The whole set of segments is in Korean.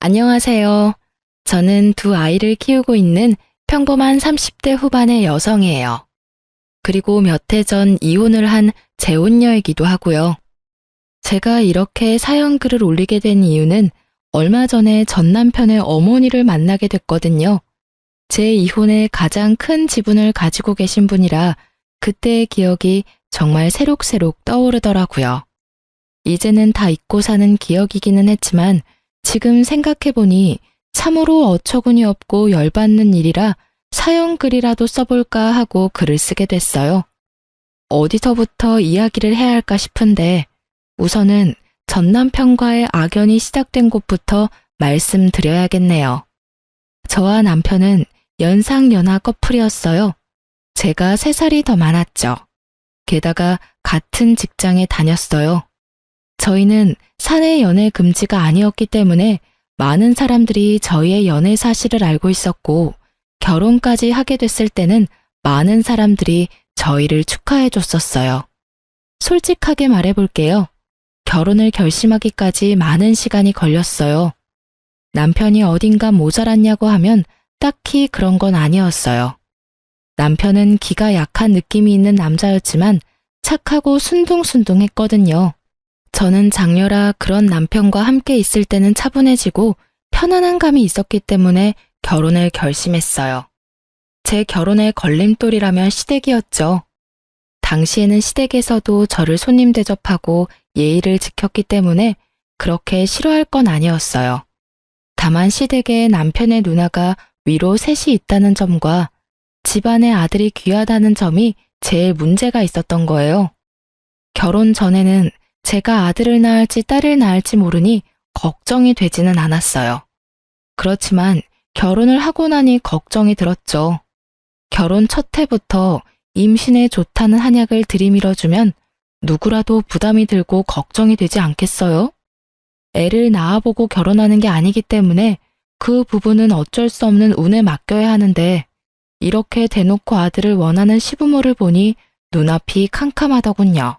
안녕하세요. 저는 두 아이를 키우고 있는 평범한 30대 후반의 여성이에요. 그리고 몇 해 전 이혼을 한 재혼녀이기도 하고요. 제가 이렇게 사연 글을 올리게 된 이유는 얼마 전에 전 남편의 어머니를 만나게 됐거든요. 제 이혼의 가장 큰 지분을 가지고 계신 분이라 그때의 기억이 정말 새록새록 떠오르더라고요. 이제는 다 잊고 사는 기억이기는 했지만 지금 생각해보니 참으로 어처구니 없고 열받는 일이라 사연 글이라도 써볼까 하고 글을 쓰게 됐어요. 어디서부터 이야기를 해야 할까 싶은데 우선은 전 남편과의 악연이 시작된 곳부터 말씀드려야겠네요. 저와 남편은 연상연하 커플이었어요. 제가 3살이 더 많았죠. 게다가 같은 직장에 다녔어요. 저희는 사내 연애 금지가 아니었기 때문에 많은 사람들이 저희의 연애 사실을 알고 있었고 결혼까지 하게 됐을 때는 많은 사람들이 저희를 축하해 줬었어요. 솔직하게 말해볼게요. 결혼을 결심하기까지 많은 시간이 걸렸어요. 남편이 어딘가 모자랐냐고 하면 딱히 그런 건 아니었어요. 남편은 기가 약한 느낌이 있는 남자였지만 착하고 순둥순둥했거든요. 저는 장녀라 그런 남편과 함께 있을 때는 차분해지고 편안한 감이 있었기 때문에 결혼을 결심했어요. 제 결혼의 걸림돌이라면 시댁이었죠. 당시에는 시댁에서도 저를 손님 대접하고 예의를 지켰기 때문에 그렇게 싫어할 건 아니었어요. 다만 시댁에 남편의 누나가 위로 셋이 있다는 점과 집안의 아들이 귀하다는 점이 제일 문제가 있었던 거예요. 결혼 전에는 제가 아들을 낳을지 딸을 낳을지 모르니 걱정이 되지는 않았어요. 그렇지만 결혼을 하고 나니 걱정이 들었죠. 결혼 첫 해부터 임신에 좋다는 한약을 들이밀어주면 누구라도 부담이 들고 걱정이 되지 않겠어요? 애를 낳아보고 결혼하는 게 아니기 때문에 그 부분은 어쩔 수 없는 운에 맡겨야 하는데 이렇게 대놓고 아들을 원하는 시부모를 보니 눈앞이 캄캄하더군요.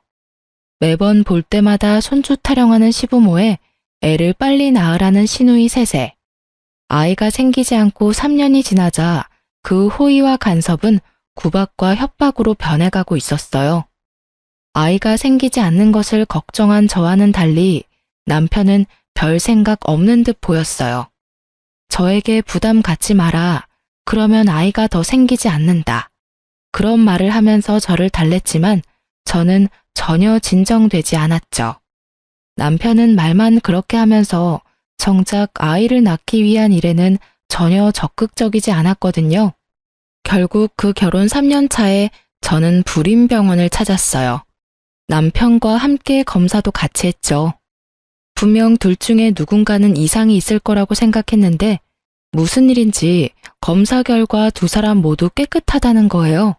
매번 볼 때마다 손주 타령하는 시부모에 애를 빨리 낳으라는 시누이 셋에 아이가 생기지 않고 3년이 지나자 그 호의와 간섭은 구박과 협박으로 변해가고 있었어요. 아이가 생기지 않는 것을 걱정한 저와는 달리 남편은 별 생각 없는 듯 보였어요. 저에게 부담 갖지 마라. 그러면 아이가 더 생기지 않는다. 그런 말을 하면서 저를 달랬지만 저는 전혀 진정되지 않았죠. 남편은 말만 그렇게 하면서 정작 아이를 낳기 위한 일에는 전혀 적극적이지 않았거든요. 결국 그 결혼 3년 차에 저는 불임병원을 찾았어요. 남편과 함께 검사도 같이 했죠. 분명 둘 중에 누군가는 이상이 있을 거라고 생각했는데 무슨 일인지 검사 결과 두 사람 모두 깨끗하다는 거예요.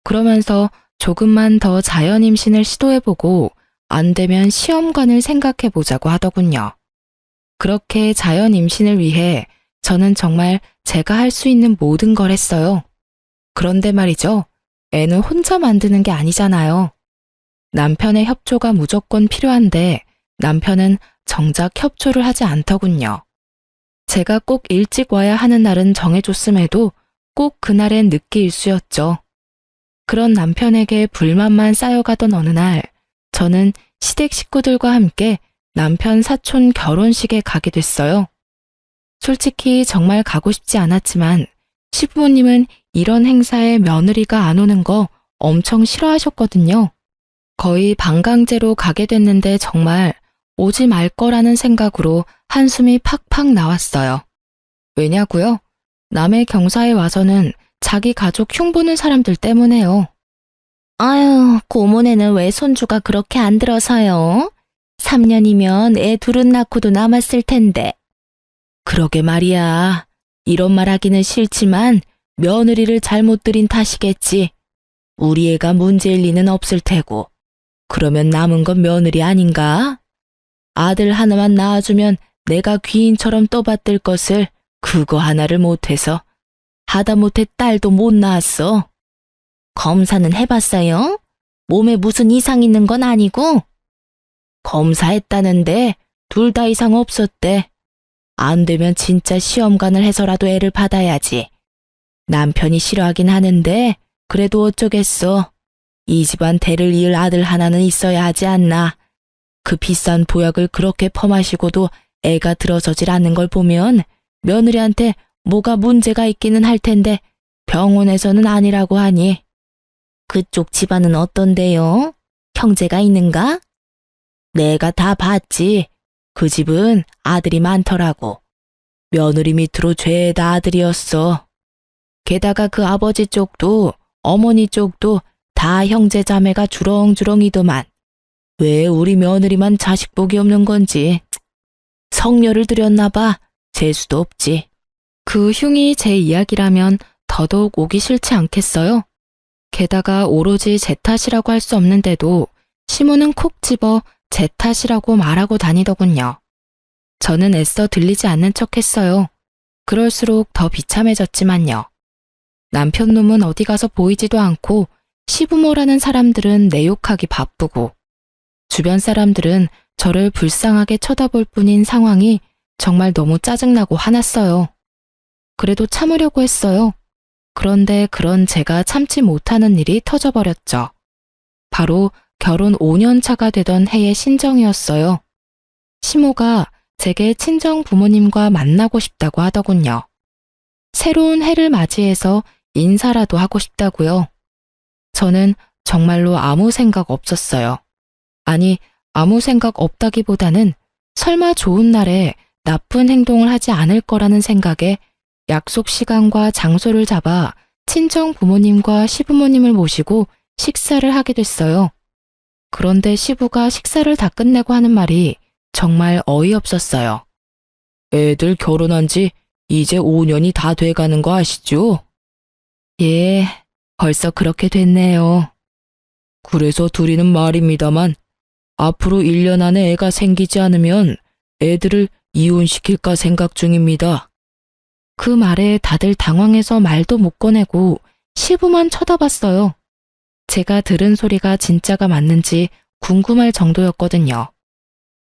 그러면서 조금만 더 자연 임신을 시도해보고 안 되면 시험관을 생각해보자고 하더군요. 그렇게 자연 임신을 위해 저는 정말 제가 할 수 있는 모든 걸 했어요. 그런데 말이죠. 애는 혼자 만드는 게 아니잖아요. 남편의 협조가 무조건 필요한데 남편은 정작 협조를 하지 않더군요. 제가 꼭 일찍 와야 하는 날은 정해줬음에도 꼭 그날엔 늦게 일수였죠. 그런 남편에게 불만만 쌓여가던 어느 날 저는 시댁 식구들과 함께 남편 사촌 결혼식에 가게 됐어요. 솔직히 정말 가고 싶지 않았지만 시부모님은 이런 행사에 며느리가 안 오는 거 엄청 싫어하셨거든요. 거의 반강제로 가게 됐는데 정말 오지 말 거라는 생각으로 한숨이 팍팍 나왔어요. 왜냐고요? 남의 경사에 와서는 자기 가족 흉보는 사람들 때문에요. 아유, 고모네는 왜 손주가 그렇게 안 들어서요? 3년이면 애 둘은 낳고도 남았을 텐데. 그러게 말이야. 이런 말 하기는 싫지만 며느리를 잘못 들인 탓이겠지. 우리 애가 문제일 리는 없을 테고. 그러면 남은 건 며느리 아닌가? 아들 하나만 낳아주면 내가 귀인처럼 떠받들 것을 그거 하나를 못해서 하다못해 딸도 못 낳았어. 검사는 해봤어요? 몸에 무슨 이상 있는 건 아니고? 검사했다는데 둘 다 이상 없었대. 안 되면 진짜 시험관을 해서라도 애를 받아야지. 남편이 싫어하긴 하는데 그래도 어쩌겠어. 이 집안 대를 이을 아들 하나는 있어야 하지 않나. 그 비싼 보약을 그렇게 퍼마시고도 애가 들어서질 않는 걸 보면 며느리한테 뭐가 문제가 있기는 할 텐데 병원에서는 아니라고 하니. 그쪽 집안은 어떤데요? 형제가 있는가? 내가 다 봤지. 그 집은 아들이 많더라고. 며느리 밑으로 죄다 아들이었어. 게다가 그 아버지 쪽도 어머니 쪽도 다 형제 자매가 주렁주렁이더만. 왜 우리 며느리만 자식복이 없는 건지. 성녀를 들였나 봐. 재수도 없지. 그 흉이 제 이야기라면 더더욱 오기 싫지 않겠어요? 게다가 오로지 제 탓이라고 할 수 없는데도 시모는 콕 집어 제 탓이라고 말하고 다니더군요. 저는 애써 들리지 않는 척 했어요. 그럴수록 더 비참해졌지만요. 남편 놈은 어디 가서 보이지도 않고 시부모라는 사람들은 내 욕하기 바쁘고 주변 사람들은 저를 불쌍하게 쳐다볼 뿐인 상황이 정말 너무 짜증나고 화났어요. 그래도 참으려고 했어요. 그런데 그런 제가 참지 못하는 일이 터져버렸죠. 바로 결혼 5년 차가 되던 해의 신정이었어요. 시모가 제게 친정 부모님과 만나고 싶다고 하더군요. 새로운 해를 맞이해서 인사라도 하고 싶다고요. 저는 정말로 아무 생각 없었어요. 아니, 아무 생각 없다기보다는 설마 좋은 날에 나쁜 행동을 하지 않을 거라는 생각에 약속 시간과 장소를 잡아 친정 부모님과 시부모님을 모시고 식사를 하게 됐어요. 그런데 시부가 식사를 다 끝내고 하는 말이 정말 어이없었어요. 애들 결혼한 지 이제 5년이 다 돼가는 거 아시죠? 예, 벌써 그렇게 됐네요. 그래서 드리는 말입니다만 앞으로 1년 안에 애가 생기지 않으면 애들을 이혼시킬까 생각 중입니다. 그 말에 다들 당황해서 말도 못 꺼내고 시부만 쳐다봤어요. 제가 들은 소리가 진짜가 맞는지 궁금할 정도였거든요.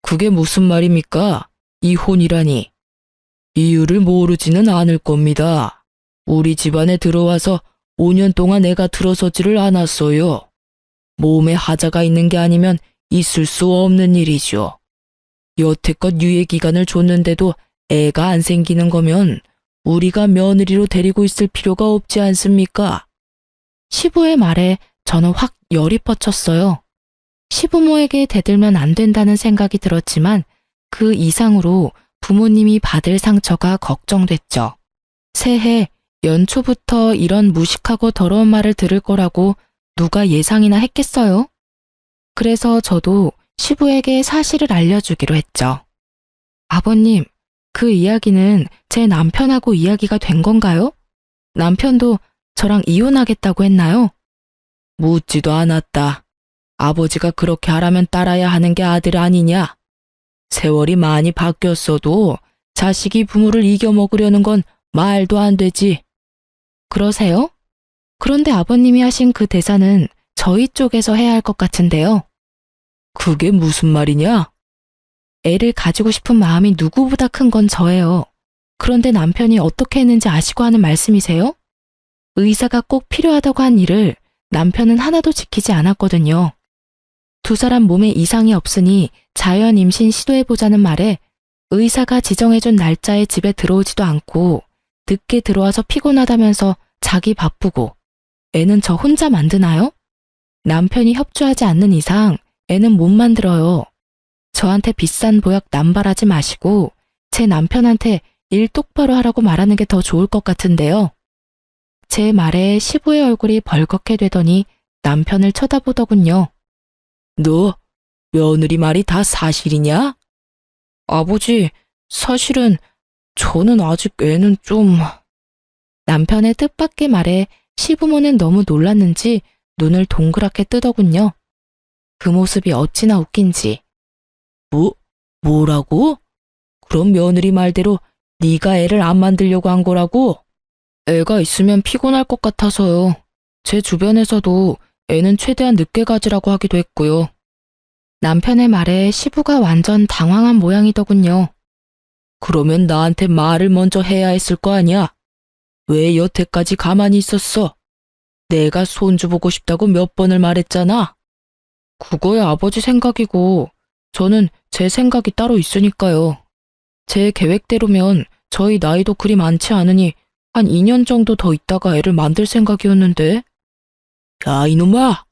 그게 무슨 말입니까? 이혼이라니. 이유를 모르지는 않을 겁니다. 우리 집안에 들어와서 5년 동안 애가 들어서지를 않았어요. 몸에 하자가 있는 게 아니면 있을 수 없는 일이죠. 여태껏 유예 기간을 줬는데도 애가 안 생기는 거면 우리가 며느리로 데리고 있을 필요가 없지 않습니까? 시부의 말에 저는 확 열이 뻗쳤어요. 시부모에게 대들면 안 된다는 생각이 들었지만 그 이상으로 부모님이 받을 상처가 걱정됐죠. 새해 연초부터 이런 무식하고 더러운 말을 들을 거라고 누가 예상이나 했겠어요? 그래서 저도 시부에게 사실을 알려주기로 했죠. 아버님, 그 이야기는 제 남편하고 이야기가 된 건가요? 남편도 저랑 이혼하겠다고 했나요? 묻지도 않았다. 아버지가 그렇게 하라면 따라야 하는 게 아들 아니냐? 세월이 많이 바뀌었어도 자식이 부모를 이겨먹으려는 건 말도 안 되지. 그러세요? 그런데 아버님이 하신 그 대사는 저희 쪽에서 해야 할 것 같은데요. 그게 무슨 말이냐? 애를 가지고 싶은 마음이 누구보다 큰 건 저예요. 그런데 남편이 어떻게 했는지 아시고 하는 말씀이세요? 의사가 꼭 필요하다고 한 일을 남편은 하나도 지키지 않았거든요. 두 사람 몸에 이상이 없으니 자연 임신 시도해보자는 말에 의사가 지정해준 날짜에 집에 들어오지도 않고 늦게 들어와서 피곤하다면서 자기 바쁘고 애는 저 혼자 만드나요? 남편이 협조하지 않는 이상 애는 못 만들어요. 저한테 비싼 보약 남발하지 마시고 제 남편한테 일 똑바로 하라고 말하는 게 더 좋을 것 같은데요. 제 말에 시부의 얼굴이 벌겋게 되더니 남편을 쳐다보더군요. 너 며느리 말이 다 사실이냐? 아버지, 사실은 저는 아직 애는 좀... 남편의 뜻밖의 말에 시부모는 너무 놀랐는지 눈을 동그랗게 뜨더군요. 그 모습이 어찌나 웃긴지. 뭐라고? 그럼 며느리 말대로 네가 애를 안 만들려고 한 거라고? 애가 있으면 피곤할 것 같아서요. 제 주변에서도 애는 최대한 늦게 가지라고 하기도 했고요. 남편의 말에 시부가 완전 당황한 모양이더군요. 그러면 나한테 말을 먼저 해야 했을 거 아니야? 왜 여태까지 가만히 있었어? 내가 손주 보고 싶다고 몇 번을 말했잖아. 그거야 아버지 생각이고, 저는 제 생각이 따로 있으니까요. 제 계획대로면 저희 나이도 그리 많지 않으니 한 2년 정도 더 있다가 애를 만들 생각이었는데. 야, 이놈아!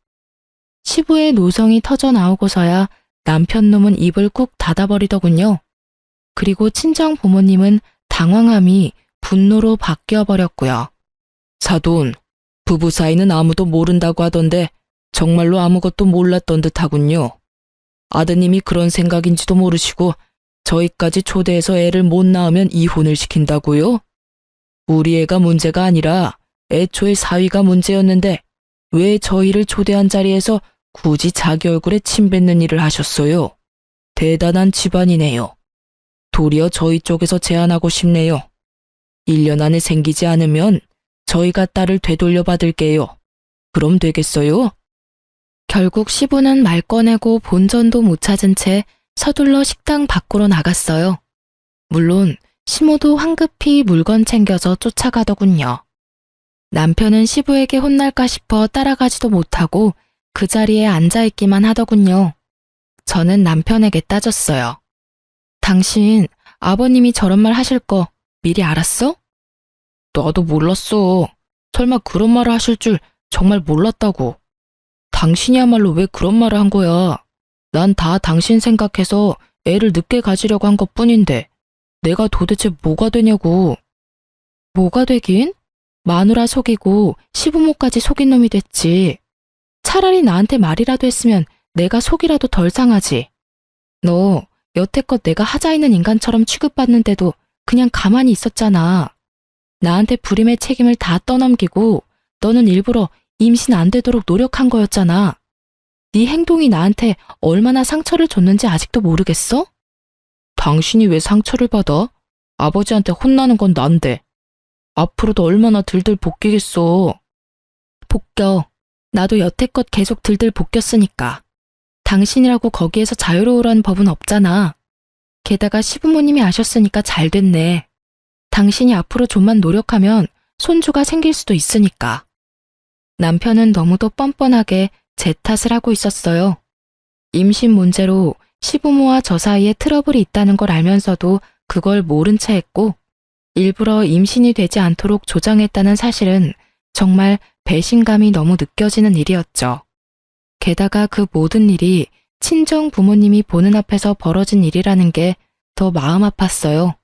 시부의 노성이 터져 나오고서야 남편 놈은 입을 꾹 닫아버리더군요. 그리고 친정 부모님은 당황함이 분노로 바뀌어버렸고요. 사돈, 부부 사이는 아무도 모른다고 하던데 정말로 아무것도 몰랐던 듯하군요. 아드님이 그런 생각인지도 모르시고 저희까지 초대해서 애를 못 낳으면 이혼을 시킨다고요? 우리 애가 문제가 아니라 애초에 사위가 문제였는데 왜 저희를 초대한 자리에서 굳이 자기 얼굴에 침 뱉는 일을 하셨어요? 대단한 집안이네요. 도리어 저희 쪽에서 제안하고 싶네요. 1년 안에 생기지 않으면 저희가 딸을 되돌려 받을게요. 그럼 되겠어요? 결국 시부는 말 꺼내고 본전도 못 찾은 채 서둘러 식당 밖으로 나갔어요. 물론 시모도 황급히 물건 챙겨서 쫓아가더군요. 남편은 시부에게 혼날까 싶어 따라가지도 못하고 그 자리에 앉아있기만 하더군요. 저는 남편에게 따졌어요. 당신 아버님이 저런 말 하실 거 미리 알았어? 나도 몰랐어. 설마 그런 말을 하실 줄 정말 몰랐다고. 당신이야말로 왜 그런 말을 한 거야? 난 다 당신 생각해서 애를 늦게 가지려고 한 것뿐인데 내가 도대체 뭐가 되냐고. 뭐가 되긴? 마누라 속이고 시부모까지 속인 놈이 됐지. 차라리 나한테 말이라도 했으면 내가 속이라도 덜 상하지. 너 여태껏 내가 하자 있는 인간처럼 취급받는데도 그냥 가만히 있었잖아. 나한테 불임의 책임을 다 떠넘기고 너는 일부러 임신 안 되도록 노력한 거였잖아. 네 행동이 나한테 얼마나 상처를 줬는지 아직도 모르겠어? 당신이 왜 상처를 받아? 아버지한테 혼나는 건 난데. 앞으로도 얼마나 들들 볶이겠어. 볶여. 나도 여태껏 계속 들들 볶였으니까. 당신이라고 거기에서 자유로우라는 법은 없잖아. 게다가 시부모님이 아셨으니까 잘 됐네. 당신이 앞으로 좀만 노력하면 손주가 생길 수도 있으니까. 남편은 너무도 뻔뻔하게 제 탓을 하고 있었어요. 임신 문제로 시부모와 저 사이에 트러블이 있다는 걸 알면서도 그걸 모른 채 했고, 일부러 임신이 되지 않도록 조장했다는 사실은 정말 배신감이 너무 느껴지는 일이었죠. 게다가 그 모든 일이 친정 부모님이 보는 앞에서 벌어진 일이라는 게 더 마음 아팠어요.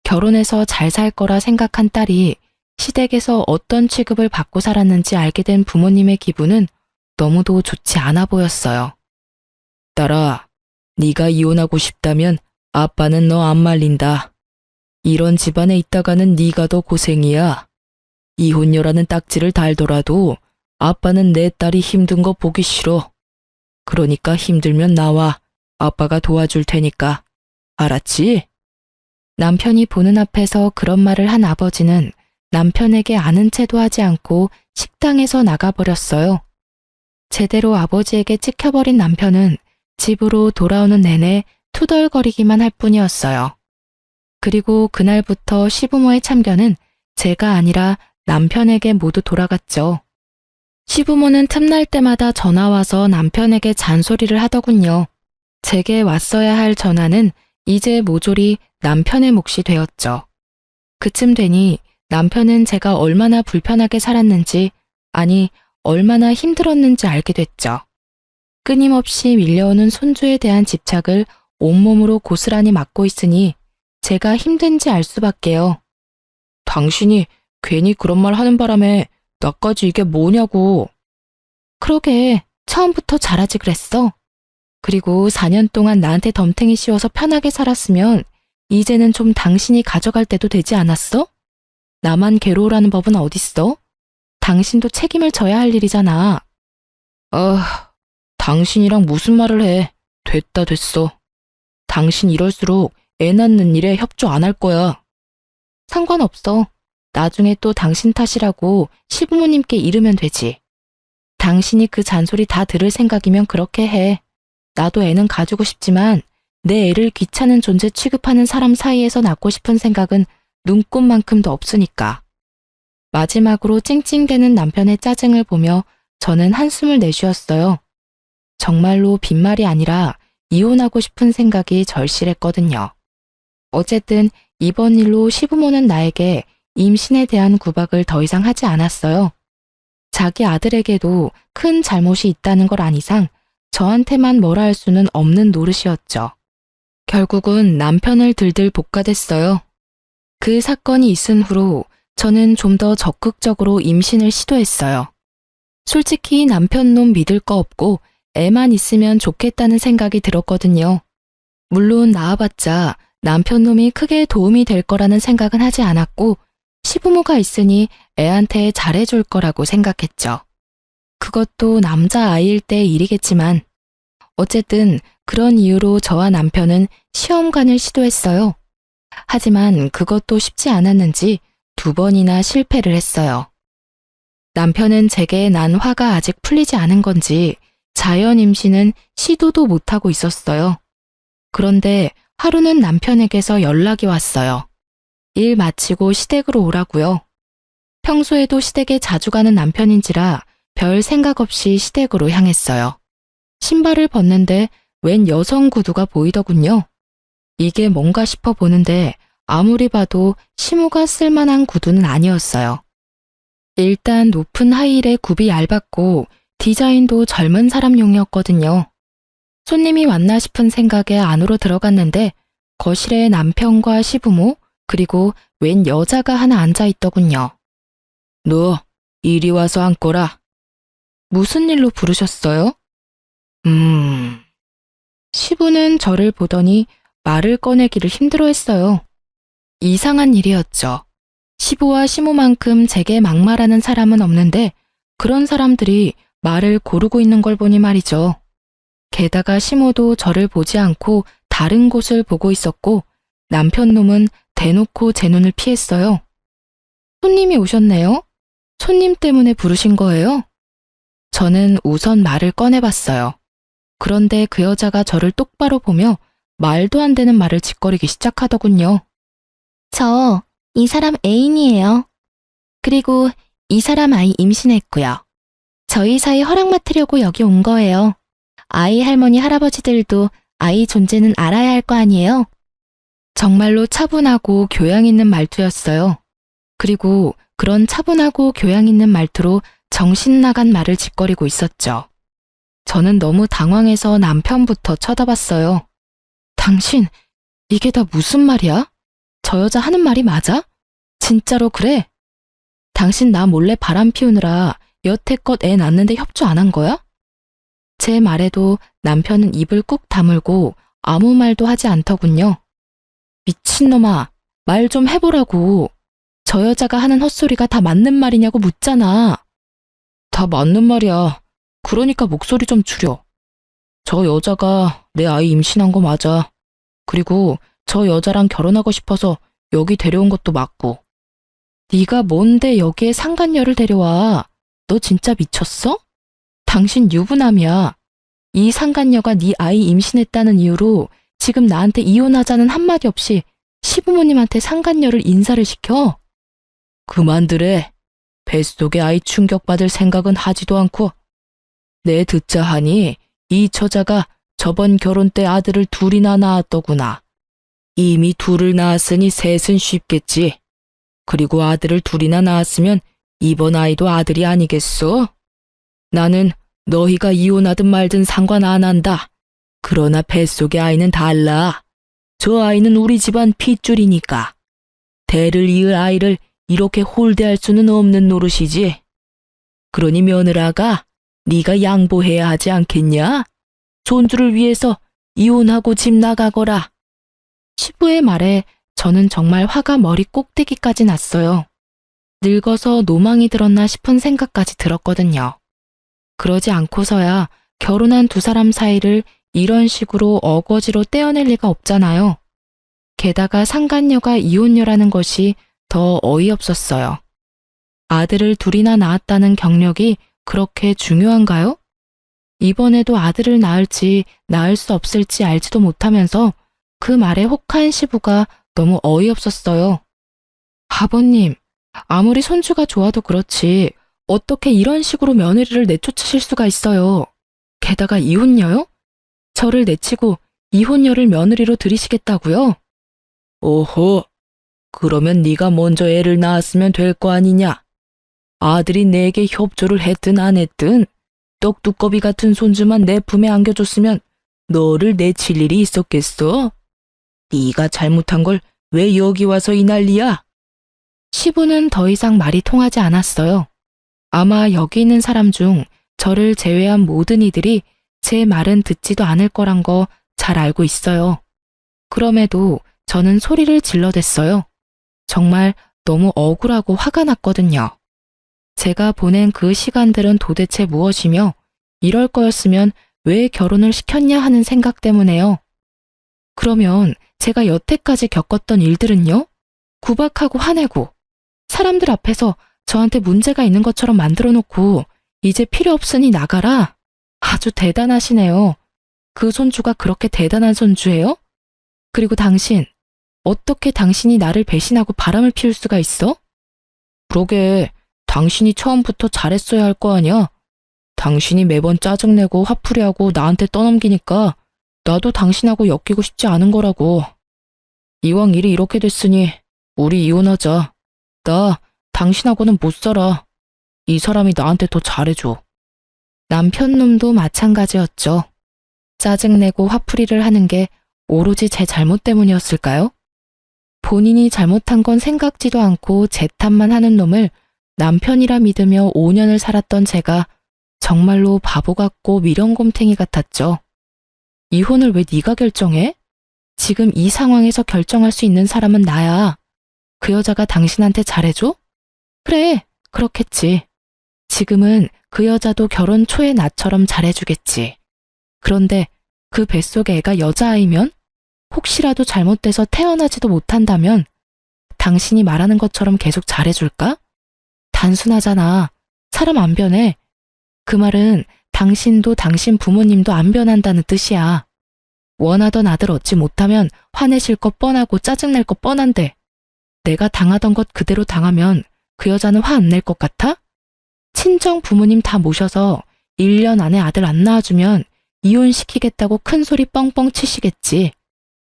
결혼해서 잘 살 거라 생각한 딸이 시댁에서 어떤 취급을 받고 살았는지 알게 된 부모님의 기분은 너무도 좋지 않아 보였어요. 딸아, 네가 이혼하고 싶다면 아빠는 너 안 말린다. 이런 집안에 있다가는 네가 더 고생이야. 이혼녀라는 딱지를 달더라도 아빠는 내 딸이 힘든 거 보기 싫어. 그러니까 힘들면 나와. 아빠가 도와줄 테니까. 알았지? 남편이 보는 앞에서 그런 말을 한 아버지는 남편에게 아는 체도 하지 않고 식당에서 나가버렸어요. 제대로 아버지에게 찍혀버린 남편은 집으로 돌아오는 내내 투덜거리기만 할 뿐이었어요. 그리고 그날부터 시부모의 참견은 제가 아니라 남편에게 모두 돌아갔죠. 시부모는 틈날 때마다 전화와서 남편에게 잔소리를 하더군요. 제게 왔어야 할 전화는 이제 모조리 남편의 몫이 되었죠. 그쯤 되니 남편은 제가 얼마나 불편하게 살았는지, 아니 얼마나 힘들었는지 알게 됐죠. 끊임없이 밀려오는 손주에 대한 집착을 온몸으로 고스란히 맡고 있으니 제가 힘든지 알 수밖에요. 당신이 괜히 그런 말 하는 바람에 나까지 이게 뭐냐고. 그러게, 처음부터 잘하지 그랬어. 그리고 4년 동안 나한테 덤탱이 씌워서 편하게 살았으면 이제는 좀 당신이 가져갈 때도 되지 않았어? 나만 괴로우라는 법은 어딨어? 당신도 책임을 져야 할 일이잖아. 당신이랑 무슨 말을 해. 됐다 됐어. 당신 이럴수록 애 낳는 일에 협조 안 할 거야. 상관없어. 나중에 또 당신 탓이라고 시부모님께 이르면 되지. 당신이 그 잔소리 다 들을 생각이면 그렇게 해. 나도 애는 가지고 싶지만 내 애를 귀찮은 존재 취급하는 사람 사이에서 낳고 싶은 생각은 눈꼽만큼도 없으니까. 마지막으로 찡찡대는 남편의 짜증을 보며 저는 한숨을 내쉬었어요. 정말로 빈말이 아니라 이혼하고 싶은 생각이 절실했거든요. 어쨌든 이번 일로 시부모는 나에게 임신에 대한 구박을 더 이상 하지 않았어요. 자기 아들에게도 큰 잘못이 있다는 걸 안 이상 저한테만 뭐라 할 수는 없는 노릇이었죠. 결국은 남편을 들들 볶아댔어요. 그 사건이 있은 후로 저는 좀 더 적극적으로 임신을 시도했어요. 솔직히 남편 놈 믿을 거 없고 애만 있으면 좋겠다는 생각이 들었거든요. 물론 낳아봤자 남편 놈이 크게 도움이 될 거라는 생각은 하지 않았고 시부모가 있으니 애한테 잘해줄 거라고 생각했죠. 그것도 남자아이일 때 일이겠지만 어쨌든 그런 이유로 저와 남편은 시험관을 시도했어요. 하지만 그것도 쉽지 않았는지 2번이나 실패를 했어요. 남편은 제게 난 화가 아직 풀리지 않은 건지 자연 임신은 시도도 못하고 있었어요. 그런데 하루는 남편에게서 연락이 왔어요. 일 마치고 시댁으로 오라고요. 평소에도 시댁에 자주 가는 남편인지라 별 생각 없이 시댁으로 향했어요. 신발을 벗는데 웬 여성 구두가 보이더군요. 이게 뭔가 싶어 보는데 아무리 봐도 시모가 쓸만한 구두는 아니었어요. 일단 높은 하이힐에 굽이 얇았고 디자인도 젊은 사람용이었거든요. 손님이 왔나 싶은 생각에 안으로 들어갔는데 거실에 남편과 시부모 그리고 웬 여자가 하나 앉아있더군요. 너 이리 와서 앉거라. 무슨 일로 부르셨어요? 시부는 저를 보더니 말을 꺼내기를 힘들어했어요. 이상한 일이었죠. 시부와 시모만큼 제게 막말하는 사람은 없는데 그런 사람들이 말을 고르고 있는 걸 보니 말이죠. 게다가 시모도 저를 보지 않고 다른 곳을 보고 있었고 남편 놈은 대놓고 제 눈을 피했어요. 손님이 오셨네요? 손님 때문에 부르신 거예요? 저는 우선 말을 꺼내봤어요. 그런데 그 여자가 저를 똑바로 보며 말도 안 되는 말을 짓거리기 시작하더군요. 저 이 사람 애인이에요. 그리고 이 사람 아이 임신했고요. 저희 사이 허락 맡으려고 여기 온 거예요. 아이 할머니 할아버지들도 아이 존재는 알아야 할 거 아니에요? 정말로 차분하고 교양 있는 말투였어요. 그리고 그런 차분하고 교양 있는 말투로 정신 나간 말을 짓거리고 있었죠. 저는 너무 당황해서 남편부터 쳐다봤어요. 당신, 이게 다 무슨 말이야? 저 여자 하는 말이 맞아? 진짜로 그래? 당신 나 몰래 바람 피우느라 여태껏 애 낳는데 협조 안 한 거야? 제 말에도 남편은 입을 꾹 다물고 아무 말도 하지 않더군요. 미친놈아, 말 좀 해보라고. 저 여자가 하는 헛소리가 다 맞는 말이냐고 묻잖아. 다 맞는 말이야. 그러니까 목소리 좀 줄여. 저 여자가 내 아이 임신한 거 맞아. 그리고 저 여자랑 결혼하고 싶어서 여기 데려온 것도 맞고. 네가 뭔데 여기에 상간녀를 데려와. 너 진짜 미쳤어? 당신 유부남이야. 이 상간녀가 네 아이 임신했다는 이유로 지금 나한테 이혼하자는 한마디 없이 시부모님한테 상간녀를 인사를 시켜. 그만두래. 뱃속에 아이 충격받을 생각은 하지도 않고. 내 듣자 하니 이 처자가 저번 결혼 때 아들을 2이나 낳았더구나. 이미 2을 낳았으니 셋은 쉽겠지. 그리고 아들을 2이나 낳았으면 이번 아이도 아들이 아니겠소? 나는 너희가 이혼하든 말든 상관 안 한다. 그러나 뱃속의 아이는 달라. 저 아이는 우리 집안 핏줄이니까. 대를 이을 아이를 이렇게 홀대할 수는 없는 노릇이지. 그러니 며느라가 네가 양보해야 하지 않겠냐? 손주를 위해서 이혼하고 집 나가거라. 시부의 말에 저는 정말 화가 머리 꼭대기까지 났어요. 늙어서 노망이 들었나 싶은 생각까지 들었거든요. 그러지 않고서야 결혼한 2사람 사이를 이런 식으로 어거지로 떼어낼 리가 없잖아요. 게다가 상간녀가 이혼녀라는 것이 더 어이없었어요. 아들을 2이나 낳았다는 경력이 그렇게 중요한가요? 이번에도 아들을 낳을지 낳을 수 없을지 알지도 못하면서 그 말에 혹한 시부가 너무 어이없었어요. 아버님, 아무리 손주가 좋아도 그렇지 어떻게 이런 식으로 며느리를 내쫓으실 수가 있어요. 게다가 이혼녀요? 저를 내치고 이혼녀를 며느리로 들이시겠다고요? 오호, 그러면 네가 먼저 애를 낳았으면 될 거 아니냐? 아들이 내게 협조를 했든 안 했든 떡두꺼비 같은 손주만 내 품에 안겨줬으면 너를 내칠 일이 있었겠어? 네가 잘못한 걸 왜 여기 와서 이 난리야? 시부는 더 이상 말이 통하지 않았어요. 아마 여기 있는 사람 중 저를 제외한 모든 이들이 제 말은 듣지도 않을 거란 거 잘 알고 있어요. 그럼에도 저는 소리를 질러댔어요. 정말 너무 억울하고 화가 났거든요. 제가 보낸 그 시간들은 도대체 무엇이며 이럴 거였으면 왜 결혼을 시켰냐 하는 생각 때문에요. 그러면 제가 여태까지 겪었던 일들은요? 구박하고 화내고 사람들 앞에서 저한테 문제가 있는 것처럼 만들어 놓고 이제 필요 없으니 나가라. 아주 대단하시네요. 그 손주가 그렇게 대단한 손주예요? 그리고 당신, 어떻게 당신이 나를 배신하고 바람을 피울 수가 있어? 그러게, 당신이 처음부터 잘했어야 할 거 아니야? 당신이 매번 짜증내고 화풀이하고 나한테 떠넘기니까 나도 당신하고 엮이고 싶지 않은 거라고. 이왕 일이 이렇게 됐으니 우리 이혼하자. 나 당신하고는 못 살아. 이 사람이 나한테 더 잘해줘. 남편놈도 마찬가지였죠. 짜증내고 화풀이를 하는 게 오로지 제 잘못 때문이었을까요? 본인이 잘못한 건 생각지도 않고 제 탓만 하는 놈을 남편이라 믿으며 5년을 살았던 제가 정말로 바보 같고 미련곰탱이 같았죠. 이혼을 왜 네가 결정해? 지금 이 상황에서 결정할 수 있는 사람은 나야. 그 여자가 당신한테 잘해줘? 그래, 그렇겠지. 지금은 그 여자도 결혼 초에 나처럼 잘해주겠지. 그런데 그 뱃속에 애가 여자아이면? 혹시라도 잘못돼서 태어나지도 못한다면 당신이 말하는 것처럼 계속 잘해줄까? 단순하잖아. 사람 안 변해. 그 말은 당신도 당신 부모님도 안 변한다는 뜻이야. 원하던 아들 얻지 못하면 화내실 거 뻔하고 짜증낼 거 뻔한데 내가 당하던 것 그대로 당하면 그 여자는 화 안 낼 것 같아? 친정 부모님 다 모셔서 1년 안에 아들 안 낳아주면 이혼시키겠다고 큰 소리 뻥뻥 치시겠지.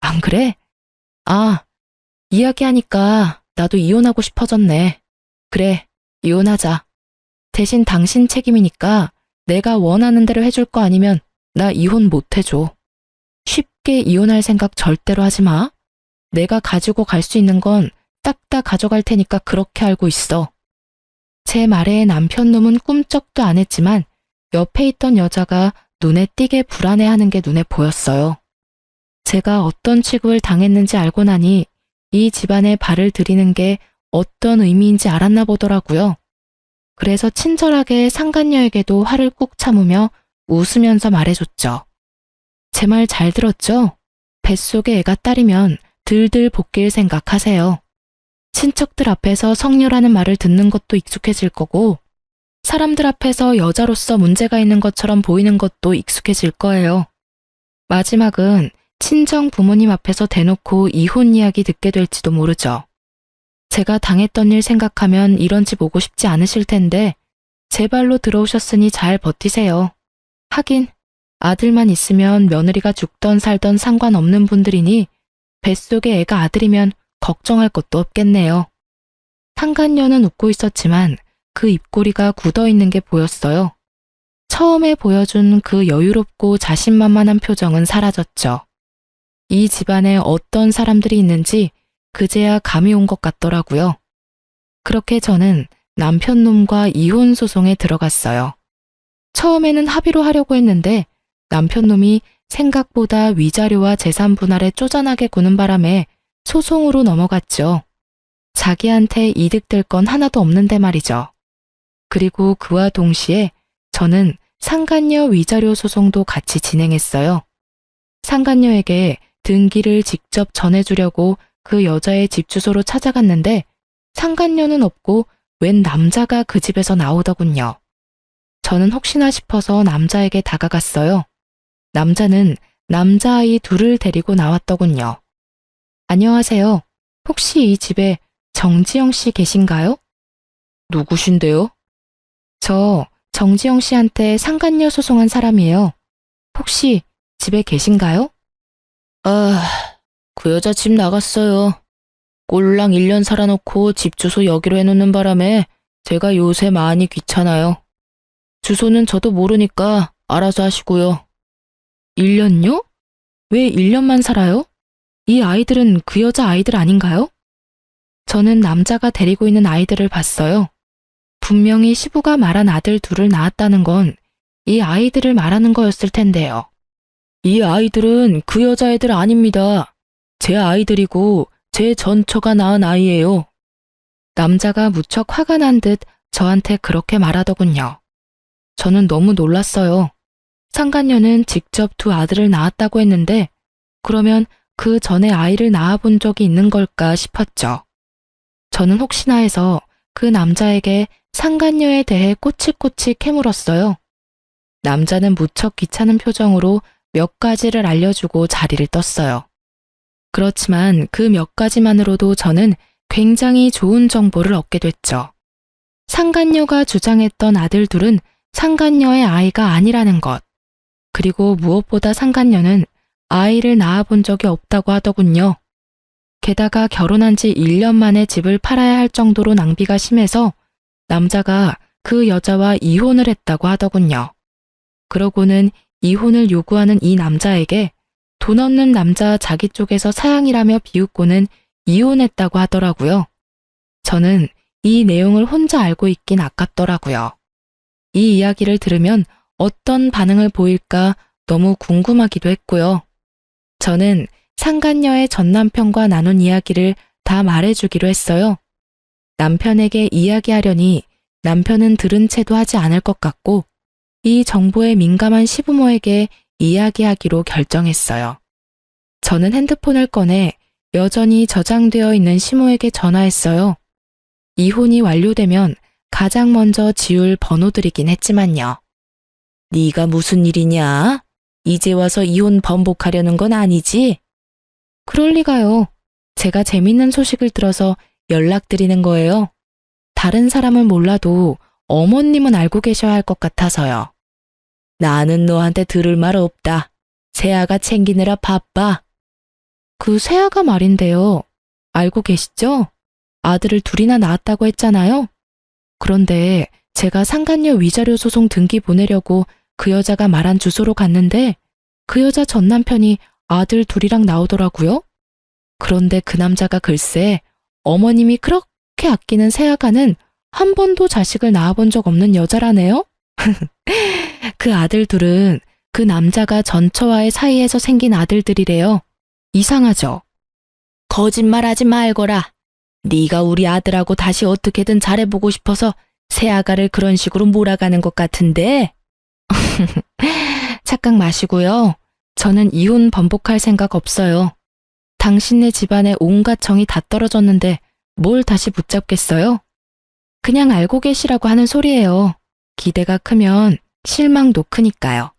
안 그래? 아, 이야기하니까 나도 이혼하고 싶어졌네. 그래, 이혼하자. 대신 당신 책임이니까 내가 원하는 대로 해줄 거 아니면 나 이혼 못 해줘. 쉽게 이혼할 생각 절대로 하지 마. 내가 가지고 갈 수 있는 건 딱 다 가져갈 테니까 그렇게 알고 있어. 제 말에 남편놈은 꿈쩍도 안 했지만 옆에 있던 여자가 눈에 띄게 불안해하는 게 눈에 보였어요. 제가 어떤 취급을 당했는지 알고 나니 이 집안에 발을 들이는 게 어떤 의미인지 알았나 보더라고요. 그래서 친절하게 상간녀에게도 화를 꾹 참으며 웃으면서 말해줬죠. 제 말 잘 들었죠? 뱃속에 애가 딸이면 들들 볶일 생각하세요. 친척들 앞에서 성녀라는 말을 듣는 것도 익숙해질 거고 사람들 앞에서 여자로서 문제가 있는 것처럼 보이는 것도 익숙해질 거예요. 마지막은 친정 부모님 앞에서 대놓고 이혼 이야기 듣게 될지도 모르죠. 제가 당했던 일 생각하면 이런 집 오고 싶지 않으실 텐데 제 발로 들어오셨으니 잘 버티세요. 하긴 아들만 있으면 며느리가 죽던 살던 상관없는 분들이니 뱃속에 애가 아들이면 걱정할 것도 없겠네요. 상간녀는 웃고 있었지만 그 입꼬리가 굳어있는 게 보였어요. 처음에 보여준 그 여유롭고 자신만만한 표정은 사라졌죠. 이 집안에 어떤 사람들이 있는지 그제야 감이 온 것 같더라고요. 그렇게 저는 남편놈과 이혼 소송에 들어갔어요. 처음에는 합의로 하려고 했는데 남편놈이 생각보다 위자료와 재산 분할에 쪼잔하게 구는 바람에 소송으로 넘어갔죠. 자기한테 이득될 건 하나도 없는데 말이죠. 그리고 그와 동시에 저는 상간녀 위자료 소송도 같이 진행했어요. 상간녀에게 등기를 직접 전해주려고 그 여자의 집 주소로 찾아갔는데 상간녀는 없고 웬 남자가 그 집에서 나오더군요. 저는 혹시나 싶어서 남자에게 다가갔어요. 남자는 남자아이 둘을 데리고 나왔더군요. 안녕하세요. 혹시 이 집에 정지영 씨 계신가요? 누구신데요? 저 정지영 씨한테 상간녀 소송한 사람이에요. 혹시 집에 계신가요? 그 여자 집 나갔어요. 꼴랑 1년 살아놓고 집 주소 여기로 해놓는 바람에 제가 요새 많이 귀찮아요. 주소는 저도 모르니까 알아서 하시고요. 1년요? 왜 1년만 살아요? 이 아이들은 그 여자 아이들 아닌가요? 저는 남자가 데리고 있는 아이들을 봤어요. 분명히 시부가 말한 아들 둘을 낳았다는 건 이 아이들을 말하는 거였을 텐데요. 이 아이들은 그 여자애들 아닙니다. 제 아이들이고 제 전처가 낳은 아이예요. 남자가 무척 화가 난 듯 저한테 그렇게 말하더군요. 저는 너무 놀랐어요. 상간녀는 직접 두 아들을 낳았다고 했는데 그러면 그 전에 아이를 낳아본 적이 있는 걸까 싶었죠. 저는 혹시나 해서 그 남자에게 상간녀에 대해 꼬치꼬치 캐물었어요. 남자는 무척 귀찮은 표정으로 몇 가지를 알려주고 자리를 떴어요. 그렇지만 그 몇 가지만으로도 저는 굉장히 좋은 정보를 얻게 됐죠. 상간녀가 주장했던 아들 둘은 상간녀의 아이가 아니라는 것. 그리고 무엇보다 상간녀는 아이를 낳아본 적이 없다고 하더군요. 게다가 결혼한 지 1년 만에 집을 팔아야 할 정도로 낭비가 심해서 남자가 그 여자와 이혼을 했다고 하더군요. 그러고는 이혼을 요구하는 이 남자에게 돈 없는 남자 자기 쪽에서 사양이라며 비웃고는 이혼했다고 하더라고요. 저는 이 내용을 혼자 알고 있긴 아깝더라고요. 이 이야기를 들으면 어떤 반응을 보일까 너무 궁금하기도 했고요. 저는 상간녀의 전 남편과 나눈 이야기를 다 말해주기로 했어요. 남편에게 이야기하려니 남편은 들은 채도 하지 않을 것 같고 이 정보에 민감한 시부모에게 이야기하기로 결정했어요. 저는 핸드폰을 꺼내 여전히 저장되어 있는 시모에게 전화했어요. 이혼이 완료되면 가장 먼저 지울 번호들이긴 했지만요. 네가 무슨 일이냐? 이제 와서 이혼 번복하려는 건 아니지? 그럴 리가요. 제가 재밌는 소식을 들어서 연락드리는 거예요. 다른 사람은 몰라도 어머님은 알고 계셔야 할 것 같아서요. 나는 너한테 들을 말 없다. 세아가 챙기느라 바빠. 그 세아가 말인데요. 알고 계시죠? 아들을 둘이나 낳았다고 했잖아요. 그런데 제가 상간녀 위자료 소송 등기 보내려고 그 여자가 말한 주소로 갔는데 그 여자 전 남편이 아들 둘이랑 나오더라고요. 그런데 그 남자가 글쎄 어머님이 그렇게 아끼는 세아가는 한 번도 자식을 낳아본 적 없는 여자라네요. 그 아들 둘은 그 남자가 전처와의 사이에서 생긴 아들들이래요. 이상하죠? 거짓말하지 말거라. 네가 우리 아들하고 다시 어떻게든 잘해보고 싶어서 새아가를 그런 식으로 몰아가는 것 같은데? 착각 마시고요. 저는 이혼 번복할 생각 없어요. 당신네 집안에 온갖 정이 다 떨어졌는데 뭘 다시 붙잡겠어요? 그냥 알고 계시라고 하는 소리예요. 기대가 크면 실망도 크니까요.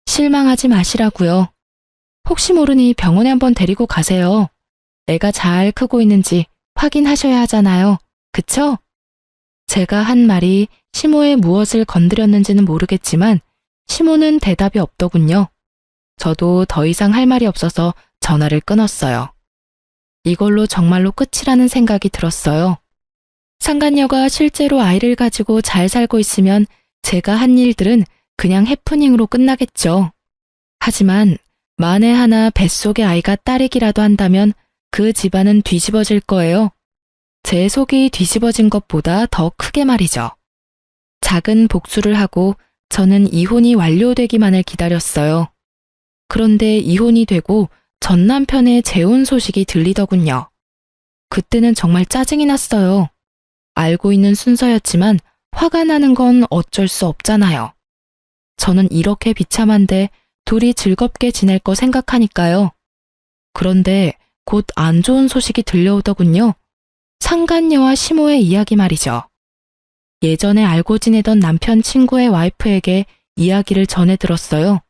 실망하지 마시라고요. 혹시 모르니 병원에 한번 데리고 가세요. 애가 잘 크고 있는지 확인하셔야 하잖아요. 그쵸? 제가 한 말이 시모의 무엇을 건드렸는지는 모르겠지만 시모는 대답이 없더군요. 저도 더 이상 할 말이 없어서 전화를 끊었어요. 이걸로 정말로 끝이라는 생각이 들었어요. 상간녀가 실제로 아이를 가지고 잘 살고 있으면 제가 한 일들은 그냥 해프닝으로 끝나겠죠. 하지만 만에 하나 뱃속의 아이가 딸이기라도 한다면 그 집안은 뒤집어질 거예요. 제 속이 뒤집어진 것보다 더 크게 말이죠. 작은 복수를 하고 저는 이혼이 완료되기만을 기다렸어요. 그런데 이혼이 되고 전 남편의 재혼 소식이 들리더군요. 그때는 정말 짜증이 났어요. 알고 있는 순서였지만 화가 나는 건 어쩔 수 없잖아요. 저는 이렇게 비참한데 둘이 즐겁게 지낼 거 생각하니까요. 그런데 곧 안 좋은 소식이 들려오더군요. 상간녀와 시모의 이야기 말이죠. 예전에 알고 지내던 남편 친구의 와이프에게 이야기를 전해 들었어요.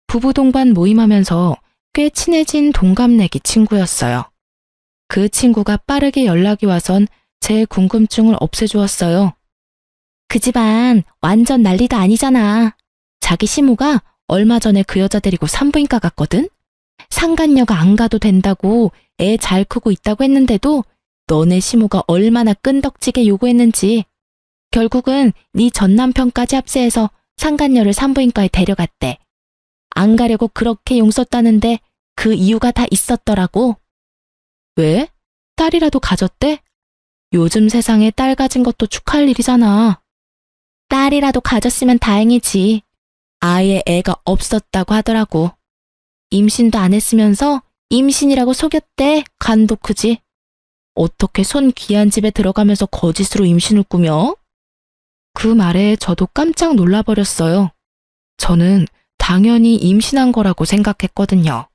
부부 동반 모임하면서 꽤 친해진 동갑내기 친구였어요. 그 친구가 빠르게 연락이 와선 제 궁금증을 없애주었어요. 그 집안 완전 난리도 아니잖아. 자기 시모가 얼마 전에 그 여자 데리고 산부인과 갔거든? 상간녀가 안 가도 된다고 애 잘 크고 있다고 했는데도 너네 시모가 얼마나 끈덕지게 요구했는지. 결국은 네 전남편까지 합세해서 상간녀를 산부인과에 데려갔대. 안 가려고 그렇게 용썼다는데 그 이유가 다 있었더라고. 왜? 딸이라도 가졌대? 요즘 세상에 딸 가진 것도 축하할 일이잖아. 딸이라도 가졌으면 다행이지. 아예 애가 없었다고 하더라고. 임신도 안 했으면서 임신이라고 속였대. 간도 크지. 어떻게 손 귀한 집에 들어가면서 거짓으로 임신을 꾸며? 그 말에 저도 깜짝 놀라버렸어요. 저는 당연히 임신한 거라고 생각했거든요.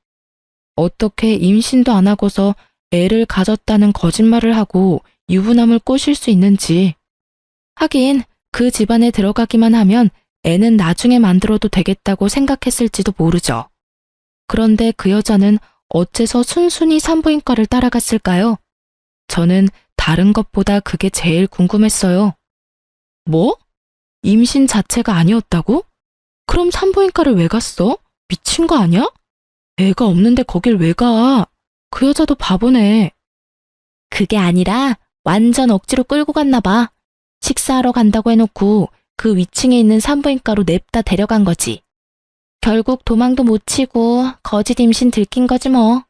어떻게 임신도 안 하고서 애를 가졌다는 거짓말을 하고 유부남을 꼬실 수 있는지. 하긴 그 집안에 들어가기만 하면 애는 나중에 만들어도 되겠다고 생각했을지도 모르죠. 그런데 그 여자는 어째서 순순히 산부인과를 따라갔을까요? 저는 다른 것보다 그게 제일 궁금했어요. 뭐? 임신 자체가 아니었다고? 그럼 산부인과를 왜 갔어? 미친 거 아니야? 애가 없는데 거길 왜 가? 그 여자도 바보네. 그게 아니라 완전 억지로 끌고 갔나 봐. 식사하러 간다고 해놓고 그 위층에 있는 산부인과로 냅다 데려간 거지. 결국 도망도 못 치고 거짓 임신 들킨 거지 뭐.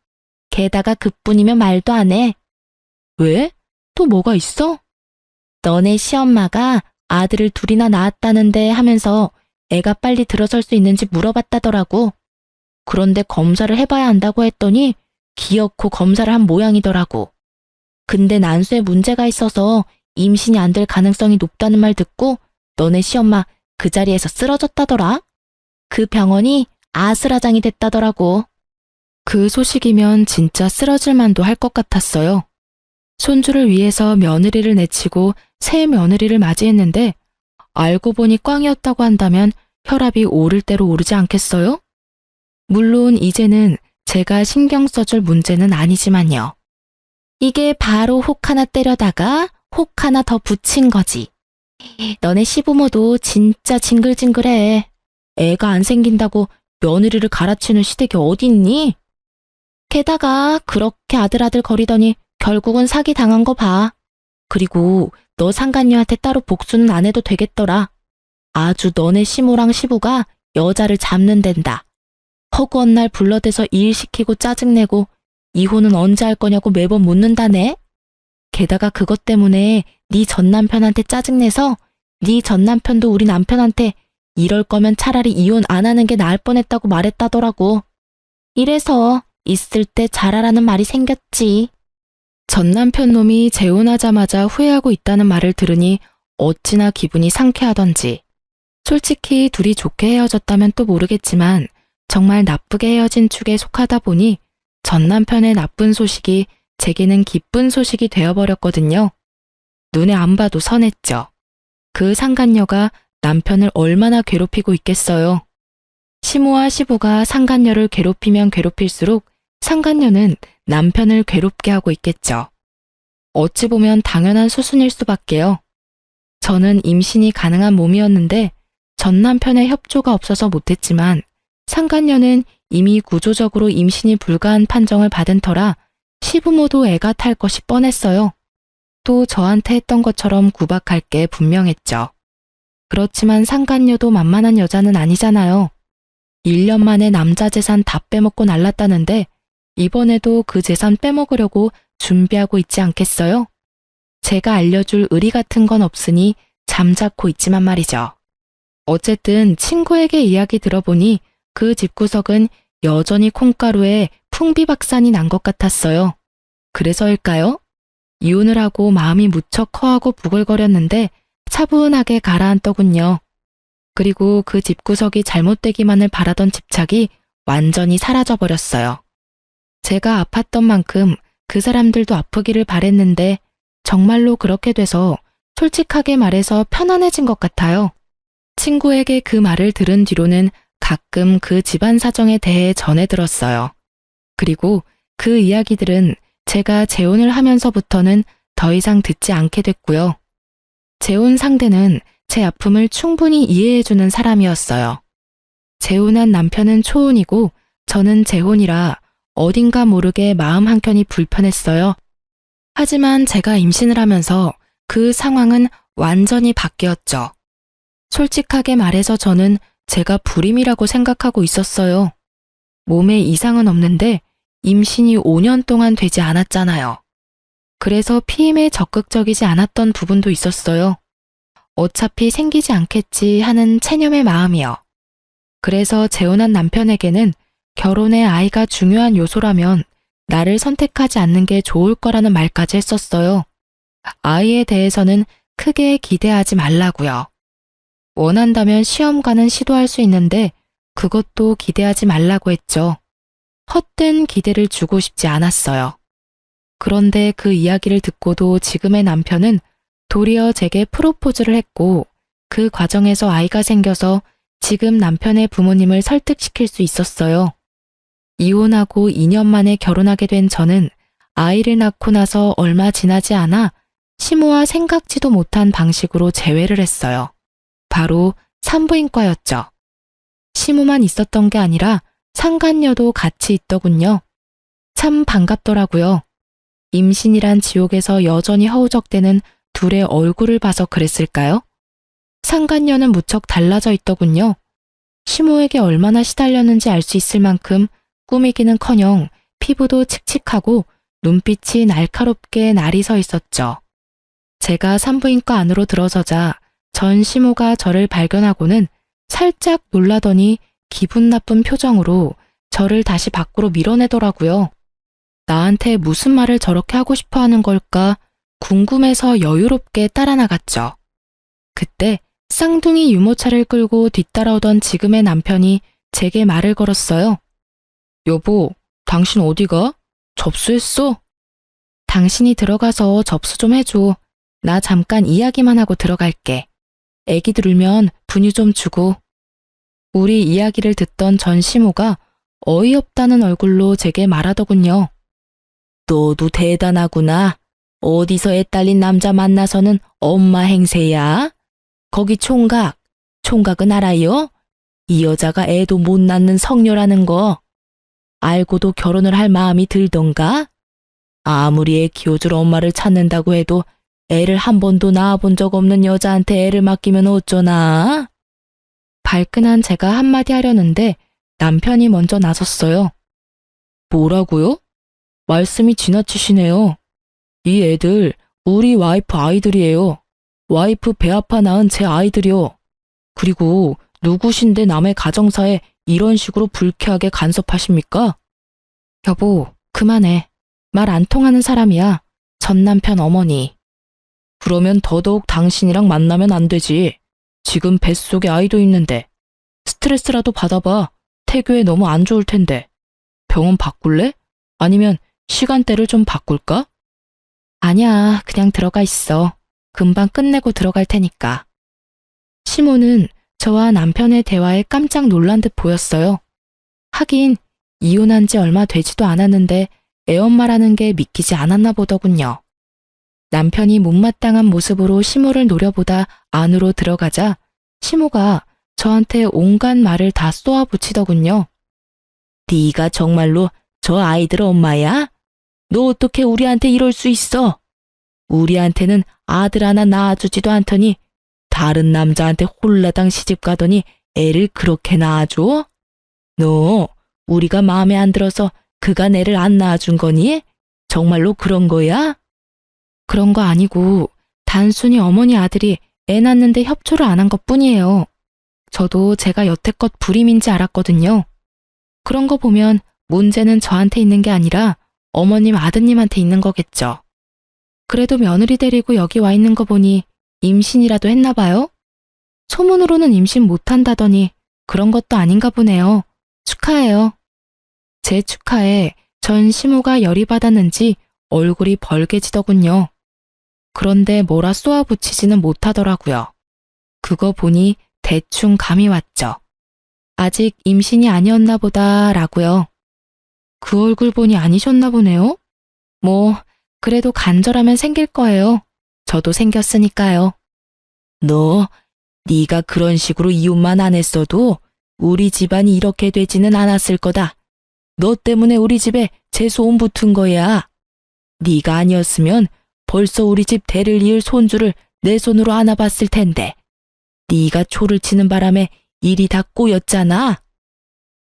게다가 그뿐이면 말도 안 해. 왜? 또 뭐가 있어? 너네 시엄마가 아들을 둘이나 낳았다는데 하면서 애가 빨리 들어설 수 있는지 물어봤다더라고. 그런데 검사를 해봐야 한다고 했더니 기어코 검사를 한 모양이더라고. 근데 난수에 문제가 있어서 임신이 안 될 가능성이 높다는 말 듣고 너네 시엄마 그 자리에서 쓰러졌다더라. 그 병원이 아수라장이 됐다더라고. 그 소식이면 진짜 쓰러질 만도 할 것 같았어요. 손주를 위해서 며느리를 내치고 새 며느리를 맞이했는데 알고 보니 꽝이었다고 한다면 혈압이 오를 대로 오르지 않겠어요? 물론 이제는 제가 신경 써줄 문제는 아니지만요. 이게 바로 혹 하나 때려다가 혹 하나 더 붙인 거지. 너네 시부모도 진짜 징글징글해. 애가 안 생긴다고 며느리를 갈아치는 시댁이 어딨니? 게다가 그렇게 아들아들 거리더니 결국은 사기 당한 거 봐. 그리고 너 상간녀한테 따로 복수는 안 해도 되겠더라. 아주 너네 시모랑 시부가 여자를 잡는 덴다. 허구한 날 불러대서 일 시키고 짜증내고 이혼은 언제 할 거냐고 매번 묻는다네. 게다가 그것 때문에 네 전남편한테 짜증내서 네 전남편도 우리 남편한테 이럴 거면 차라리 이혼 안 하는 게 나을 뻔했다고 말했다더라고. 이래서 있을 때 잘하라는 말이 생겼지. 전남편 놈이 재혼하자마자 후회하고 있다는 말을 들으니 어찌나 기분이 상쾌하던지. 솔직히 둘이 좋게 헤어졌다면 또 모르겠지만 정말 나쁘게 헤어진 축에 속하다 보니 전남편의 나쁜 소식이 제게는 기쁜 소식이 되어버렸거든요. 눈에 안 봐도 선했죠. 그 상간녀가 남편을 얼마나 괴롭히고 있겠어요. 시모와 시부가 상간녀를 괴롭히면 괴롭힐수록 상간녀는 남편을 괴롭게 하고 있겠죠. 어찌 보면 당연한 수순일 수밖에요. 저는 임신이 가능한 몸이었는데 전 남편의 협조가 없어서 못했지만 상간녀는 이미 구조적으로 임신이 불가한 판정을 받은 터라 시부모도 애가 탈 것이 뻔했어요. 또 저한테 했던 것처럼 구박할 게 분명했죠. 그렇지만 상간녀도 만만한 여자는 아니잖아요. 1년 만에 남자 재산 다 빼먹고 날랐다는데 이번에도 그 재산 빼먹으려고 준비하고 있지 않겠어요? 제가 알려줄 의리 같은 건 없으니 잠자코 있지만 말이죠. 어쨌든 친구에게 이야기 들어보니 그 집구석은 여전히 콩가루에 풍비박산이 난 것 같았어요. 그래서일까요? 이혼을 하고 마음이 무척 허하고 부글거렸는데 차분하게 가라앉더군요. 그리고 그 집구석이 잘못되기만을 바라던 집착이 완전히 사라져버렸어요. 제가 아팠던 만큼 그 사람들도 아프기를 바랬는데 정말로 그렇게 돼서 솔직하게 말해서 편안해진 것 같아요. 친구에게 그 말을 들은 뒤로는 가끔 그 집안 사정에 대해 전해 들었어요. 그리고 그 이야기들은 제가 재혼을 하면서부터는 더 이상 듣지 않게 됐고요. 재혼 상대는 제 아픔을 충분히 이해해주는 사람이었어요. 재혼한 남편은 초혼이고 저는 재혼이라 어딘가 모르게 마음 한켠이 불편했어요. 하지만 제가 임신을 하면서 그 상황은 완전히 바뀌었죠. 솔직하게 말해서 저는 제가 불임이라고 생각하고 있었어요. 몸에 이상은 없는데 임신이 5년 동안 되지 않았잖아요. 그래서 피임에 적극적이지 않았던 부분도 있었어요. 어차피 생기지 않겠지 하는 체념의 마음이요. 그래서 재혼한 남편에게는 결혼에 아이가 중요한 요소라면 나를 선택하지 않는 게 좋을 거라는 말까지 했었어요. 아이에 대해서는 크게 기대하지 말라고요. 원한다면 시험관은 시도할 수 있는데 그것도 기대하지 말라고 했죠. 헛된 기대를 주고 싶지 않았어요. 그런데 그 이야기를 듣고도 지금의 남편은 도리어 제게 프로포즈를 했고 그 과정에서 아이가 생겨서 지금 남편의 부모님을 설득시킬 수 있었어요. 이혼하고 2년 만에 결혼하게 된 저는 아이를 낳고 나서 얼마 지나지 않아 시모와 생각지도 못한 방식으로 재회를 했어요. 바로 산부인과였죠. 시모만 있었던 게 아니라 상간녀도 같이 있더군요. 참 반갑더라고요. 임신이란 지옥에서 여전히 허우적대는 둘의 얼굴을 봐서 그랬을까요? 상간녀는 무척 달라져 있더군요. 시모에게 얼마나 시달렸는지 알 수 있을 만큼 꾸미기는커녕 피부도 칙칙하고 눈빛이 날카롭게 날이 서 있었죠. 제가 산부인과 안으로 들어서자 전 시모가 저를 발견하고는 살짝 놀라더니 기분 나쁜 표정으로 저를 다시 밖으로 밀어내더라고요. 나한테 무슨 말을 저렇게 하고 싶어 하는 걸까 궁금해서 여유롭게 따라 나갔죠. 그때 쌍둥이 유모차를 끌고 뒤따라오던 지금의 남편이 제게 말을 걸었어요. 여보, 당신 어디가? 접수했어? 당신이 들어가서 접수 좀 해줘. 나 잠깐 이야기만 하고 들어갈게. 애기들 울면 분유 좀 주고. 우리 이야기를 듣던 전 시모가 어이없다는 얼굴로 제게 말하더군요. 너도 대단하구나. 어디서 애 딸린 남자 만나서는 엄마 행세야? 거기 총각은 알아요? 이 여자가 애도 못 낳는 성녀라는 거. 알고도 결혼을 할 마음이 들던가? 아무리 애 키워줄 엄마를 찾는다고 해도 애를 한 번도 낳아본 적 없는 여자한테 애를 맡기면 어쩌나? 발끈한 제가 한마디 하려는데 남편이 먼저 나섰어요. 뭐라고요? 말씀이 지나치시네요. 이 애들 우리 와이프 아이들이에요. 와이프 배 아파 낳은 제 아이들이요. 그리고 누구신데 남의 가정사에 이런 식으로 불쾌하게 간섭하십니까? 여보, 그만해. 말 안 통하는 사람이야. 전 남편 어머니. 그러면 더더욱 당신이랑 만나면 안 되지. 지금 뱃속에 아이도 있는데. 스트레스라도 받아봐. 태교에 너무 안 좋을 텐데. 병원 바꿀래? 아니면 시간대를 좀 바꿀까? 아니야, 그냥 들어가 있어. 금방 끝내고 들어갈 테니까. 시모는 저와 남편의 대화에 깜짝 놀란 듯 보였어요. 하긴 이혼한 지 얼마 되지도 않았는데 애엄마라는 게 믿기지 않았나 보더군요. 남편이 못마땅한 모습으로 시모를 노려보다 안으로 들어가자 시모가 저한테 온갖 말을 다 쏘아붙이더군요. 네가 정말로 저 아이들 엄마야? 너 어떻게 우리한테 이럴 수 있어? 우리한테는 아들 하나 낳아주지도 않더니 다른 남자한테 홀라당 시집 가더니 애를 그렇게 낳아줘? 너 우리가 마음에 안 들어서 그간 애를 안 낳아준 거니? 정말로 그런 거야? 그런 거 아니고 단순히 어머니 아들이 애 낳는데 협조를 안 한 것뿐이에요. 저도 제가 여태껏 불임인지 알았거든요. 그런 거 보면 문제는 저한테 있는 게 아니라 어머님 아드님한테 있는 거겠죠. 그래도 며느리 데리고 여기 와 있는 거 보니 임신이라도 했나 봐요? 소문으로는 임신 못한다더니 그런 것도 아닌가 보네요. 축하해요. 제 축하에 전 시모가 열이 받았는지 얼굴이 벌개지더군요. 그런데 뭐라 쏘아붙이지는 못하더라고요. 그거 보니 대충 감이 왔죠. 아직 임신이 아니었나 보다라고요. 그 얼굴 보니 아니셨나 보네요. 뭐 그래도 간절하면 생길 거예요. 저도 생겼으니까요. 네가 그런 식으로 이혼만 안 했어도 우리 집안이 이렇게 되지는 않았을 거다. 너 때문에 우리 집에 재소음 붙은 거야. 네가 아니었으면 벌써 우리 집 대를 이을 손주를 내 손으로 안아봤을 텐데. 네가 초를 치는 바람에 일이 다 꼬였잖아.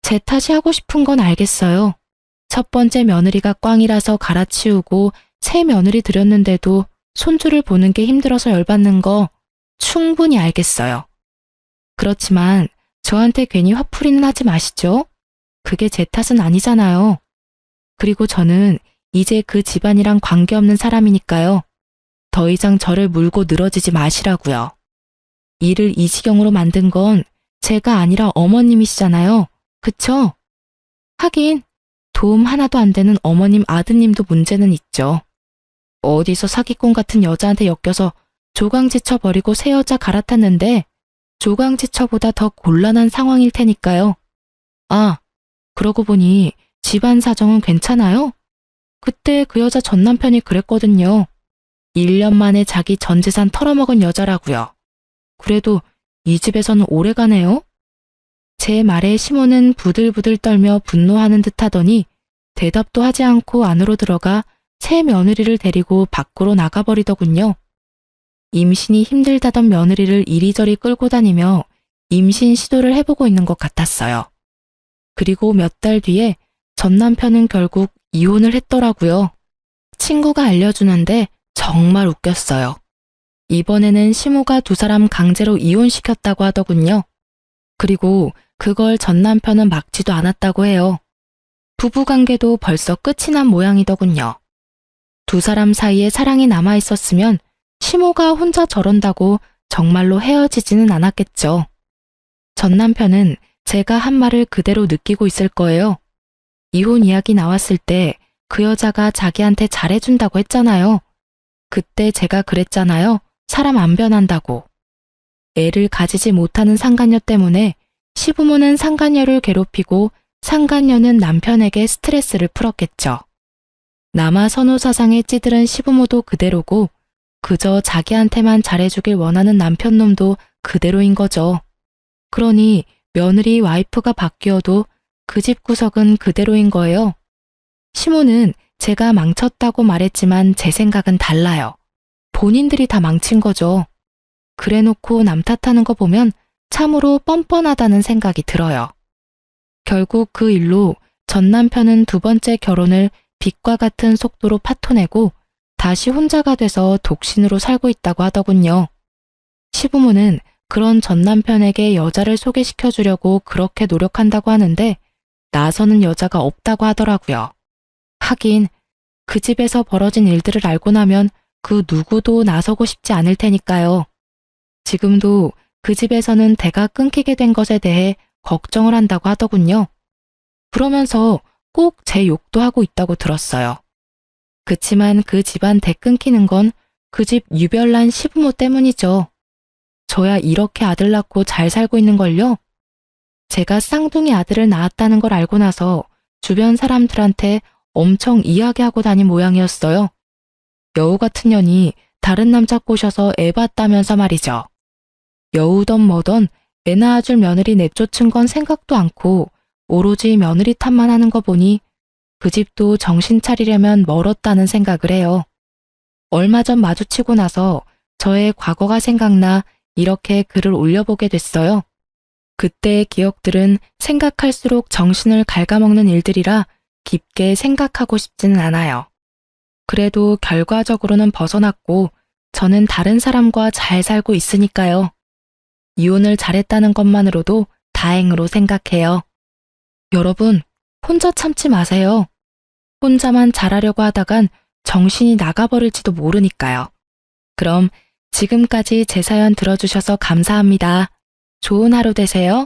제 탓이 하고 싶은 건 알겠어요. 첫 번째 며느리가 꽝이라서 갈아치우고 새 며느리 들였는데도 손주를 보는 게 힘들어서 열받는 거 충분히 알겠어요. 그렇지만 저한테 괜히 화풀이는 하지 마시죠. 그게 제 탓은 아니잖아요. 그리고 저는 이제 그 집안이랑 관계없는 사람이니까요. 더 이상 저를 물고 늘어지지 마시라고요. 일을 이 지경으로 만든 건 제가 아니라 어머님이시잖아요. 그쵸? 하긴 도움 하나도 안 되는 어머님 아드님도 문제는 있죠. 어디서 사기꾼 같은 여자한테 엮여서 조강지처 버리고 새 여자 갈아탔는데 조강지처보다 더 곤란한 상황일 테니까요. 아, 그러고 보니 집안 사정은 괜찮아요? 그때 그 여자 전 남편이 그랬거든요. 1년 만에 자기 전 재산 털어먹은 여자라고요. 그래도 이 집에서는 오래가네요. 제 말에 시모는 부들부들 떨며 분노하는 듯 하더니 대답도 하지 않고 안으로 들어가 새 며느리를 데리고 밖으로 나가버리더군요. 임신이 힘들다던 며느리를 이리저리 끌고 다니며 임신 시도를 해보고 있는 것 같았어요. 그리고 몇 달 뒤에 전 남편은 결국 이혼을 했더라고요. 친구가 알려주는데 정말 웃겼어요. 이번에는 시모가 두 사람 강제로 이혼시켰다고 하더군요. 그리고 그걸 전 남편은 막지도 않았다고 해요. 부부관계도 벌써 끝이 난 모양이더군요. 두 사람 사이에 사랑이 남아있었으면 시모가 혼자 저런다고 정말로 헤어지지는 않았겠죠. 전 남편은 제가 한 말을 그대로 느끼고 있을 거예요. 이혼 이야기 나왔을 때 그 여자가 자기한테 잘해준다고 했잖아요. 그때 제가 그랬잖아요. 사람 안 변한다고. 애를 가지지 못하는 상간녀 때문에 시부모는 상간녀를 괴롭히고 상간녀는 남편에게 스트레스를 풀었겠죠. 남아 선호 사상에 찌들은 시부모도 그대로고 그저 자기한테만 잘해주길 원하는 남편놈도 그대로인 거죠. 그러니 며느리 와이프가 바뀌어도 그 집 구석은 그대로인 거예요. 시모는 제가 망쳤다고 말했지만 제 생각은 달라요. 본인들이 다 망친 거죠. 그래놓고 남 탓하는 거 보면 참으로 뻔뻔하다는 생각이 들어요. 결국 그 일로 전 남편은 두 번째 결혼을 빛과 같은 속도로 파토내고 다시 혼자가 돼서 독신으로 살고 있다고 하더군요. 시부모는 그런 전 남편에게 여자를 소개시켜주려고 그렇게 노력한다고 하는데 나서는 여자가 없다고 하더라고요. 하긴 그 집에서 벌어진 일들을 알고 나면 그 누구도 나서고 싶지 않을 테니까요. 지금도 그 집에서는 대가 끊기게 된 것에 대해 걱정을 한다고 하더군요. 그러면서 꼭 제 욕도 하고 있다고 들었어요. 그치만 그 집안 대 끊기는 건 그 집 유별난 시부모 때문이죠. 저야 이렇게 아들 낳고 잘 살고 있는걸요. 제가 쌍둥이 아들을 낳았다는 걸 알고 나서 주변 사람들한테 엄청 이야기하고 다닌 모양이었어요. 여우 같은 년이 다른 남자 꼬셔서 애 봤다면서 말이죠. 여우던 뭐던 애 낳아줄 며느리 내쫓은 건 생각도 않고 오로지 며느리 탓만 하는 거 보니 그 집도 정신 차리려면 멀었다는 생각을 해요. 얼마 전 마주치고 나서 저의 과거가 생각나 이렇게 글을 올려보게 됐어요. 그때의 기억들은 생각할수록 정신을 갉아먹는 일들이라 깊게 생각하고 싶지는 않아요. 그래도 결과적으로는 벗어났고 저는 다른 사람과 잘 살고 있으니까요. 이혼을 잘했다는 것만으로도 다행으로 생각해요. 여러분, 혼자 참지 마세요. 혼자만 잘하려고 하다간 정신이 나가버릴지도 모르니까요. 그럼 지금까지 제 사연 들어주셔서 감사합니다. 좋은 하루 되세요.